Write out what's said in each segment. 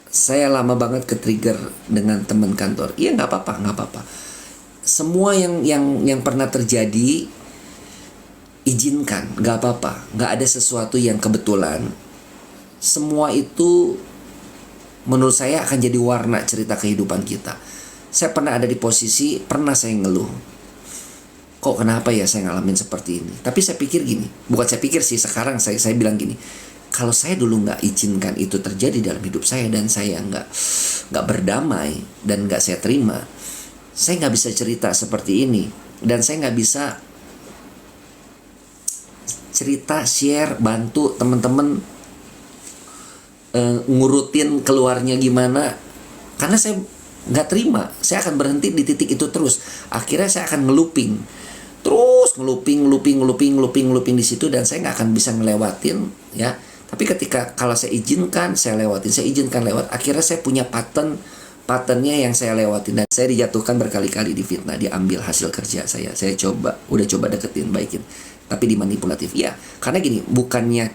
Saya lama banget ke-trigger dengan teman kantor. Iya, nggak apa-apa, nggak apa-apa. Semua yang pernah terjadi, izinkan, nggak apa-apa. Nggak ada sesuatu yang kebetulan. Semua itu menurut saya akan jadi warna cerita kehidupan kita. Saya pernah ada di posisi, pernah saya ngeluh. Kok kenapa ya saya ngalamin seperti ini? Tapi saya pikir gini, bukan saya pikir sih, sekarang saya bilang gini, kalau saya dulu nggak izinkan itu terjadi dalam hidup saya dan saya nggak berdamai dan nggak saya terima, saya nggak bisa cerita seperti ini dan saya nggak bisa cerita, share, bantu teman-teman ngurutin keluarnya gimana, karena saya nggak terima. Saya akan berhenti di titik itu terus. Akhirnya saya akan ngeluping terus, ngeluping di situ, dan saya nggak akan bisa ngelewatin ya. Tapi ketika kalau saya izinkan, saya lewatin, saya izinkan lewat, akhirnya saya punya patternnya yang saya lewatin, dan saya dijatuhkan berkali-kali di fitnah, diambil hasil kerja saya udah coba deketin, baikin, tapi dimanipulatif ya. Karena gini, bukannya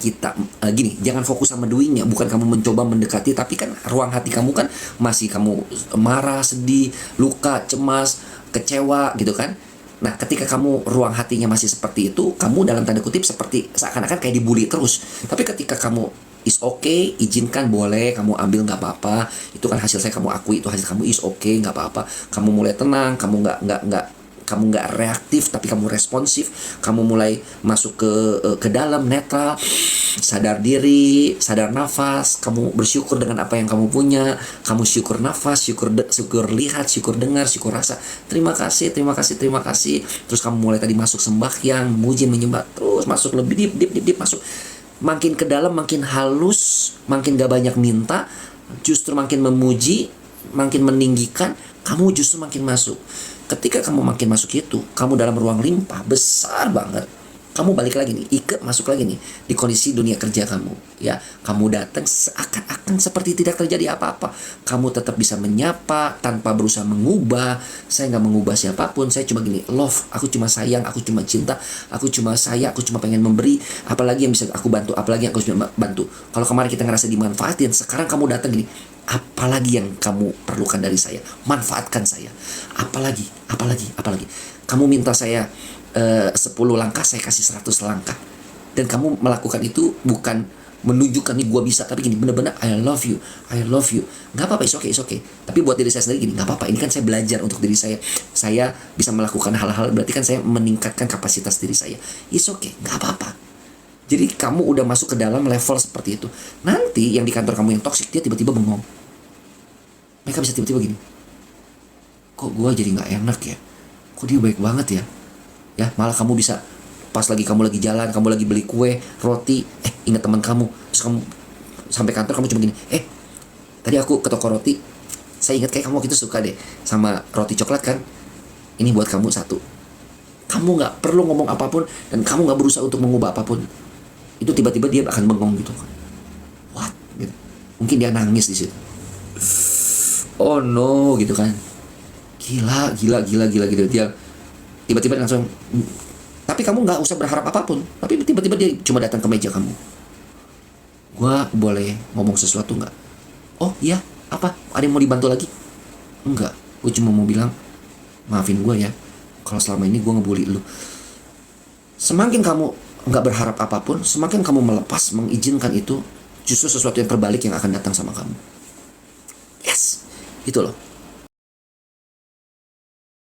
kita gini, jangan fokus sama doingnya, bukan kamu mencoba mendekati, tapi kan ruang hati kamu kan masih kamu marah, sedih, luka, cemas, kecewa gitu kan. Nah, ketika kamu ruang hatinya masih seperti itu, kamu dalam tanda kutip seperti seakan-akan kayak dibully terus. Tapi ketika kamu is okay, izinkan, boleh kamu ambil, nggak apa-apa. Itu kan hasil saya, kamu akui itu hasil kamu, is okay, nggak apa-apa. Kamu mulai tenang, kamu nggak reaktif, tapi kamu responsif. Kamu mulai masuk ke dalam, netral, sadar diri, sadar nafas. Kamu bersyukur dengan apa yang kamu punya. Kamu syukur nafas, syukur lihat, syukur dengar, syukur rasa. Terima kasih. Terus kamu mulai tadi masuk sembahyang, muji, menyembah, terus masuk lebih deep masuk. Makin ke dalam, makin halus, makin gak banyak minta, justru makin memuji, makin meninggikan, kamu justru makin masuk. Ketika kamu makin masuk itu, kamu dalam ruang limpah besar banget. Kamu balik lagi nih, masuk lagi nih di kondisi dunia kerja kamu. Ya, kamu datang seakan-akan seperti tidak terjadi apa-apa. Kamu tetap bisa menyapa tanpa berusaha mengubah. Saya nggak mengubah siapapun. Saya cuma gini, love. Aku cuma sayang, aku cuma cinta, aku cuma sayang, aku cuma pengen memberi. Apalagi yang bisa aku bantu, apalagi yang aku bisa bantu. Kalau kemarin kita ngerasa dimanfaatin, sekarang kamu datang gini, apalagi yang kamu perlukan dari saya? Manfaatkan saya. Apalagi. Kamu minta saya 10 langkah, saya kasih 100 langkah. Dan kamu melakukan itu bukan menunjukkan nih gue bisa, tapi gini, bener-bener I love you. Gak apa-apa, it's okay. Tapi buat diri saya sendiri gini, gak apa-apa, ini kan saya belajar untuk diri saya. Saya bisa melakukan hal-hal, berarti kan saya meningkatkan kapasitas diri saya. It's okay, gak apa-apa. Jadi kamu udah masuk ke dalam level seperti itu. Nanti yang di kantor kamu yang toksik, dia tiba-tiba bengong. Mereka bisa tiba-tiba gini, kok gue jadi gak enak ya, kok dia baik banget ya. Ya, malah kamu bisa pas kamu lagi jalan, kamu lagi beli kue, roti, ingat teman kamu, terus kamu sampai kantor kamu cuma gini, tadi aku ke toko roti, saya ingat kayak kamu waktu itu suka deh sama roti coklat kan, ini buat kamu 1. Kamu nggak perlu ngomong apapun dan kamu nggak berusaha untuk mengubah apapun, itu tiba-tiba dia akan bengong gitu kan. What? Gitu. Mungkin dia nangis di situ. Oh no, gitu kan. Gila gitu. Dia tiba-tiba langsung, tapi kamu nggak usah berharap apapun, tapi tiba-tiba dia cuma datang ke meja kamu. Gua boleh ngomong sesuatu nggak? Oh iya, apa? Ada yang mau dibantu lagi? Enggak, gue cuma mau bilang maafin gue ya, kalau selama ini gue ngebully lu. Semakin kamu nggak berharap apapun, semakin kamu melepas, mengizinkan itu, justru sesuatu yang terbalik yang akan datang sama kamu. Yes, itu loh.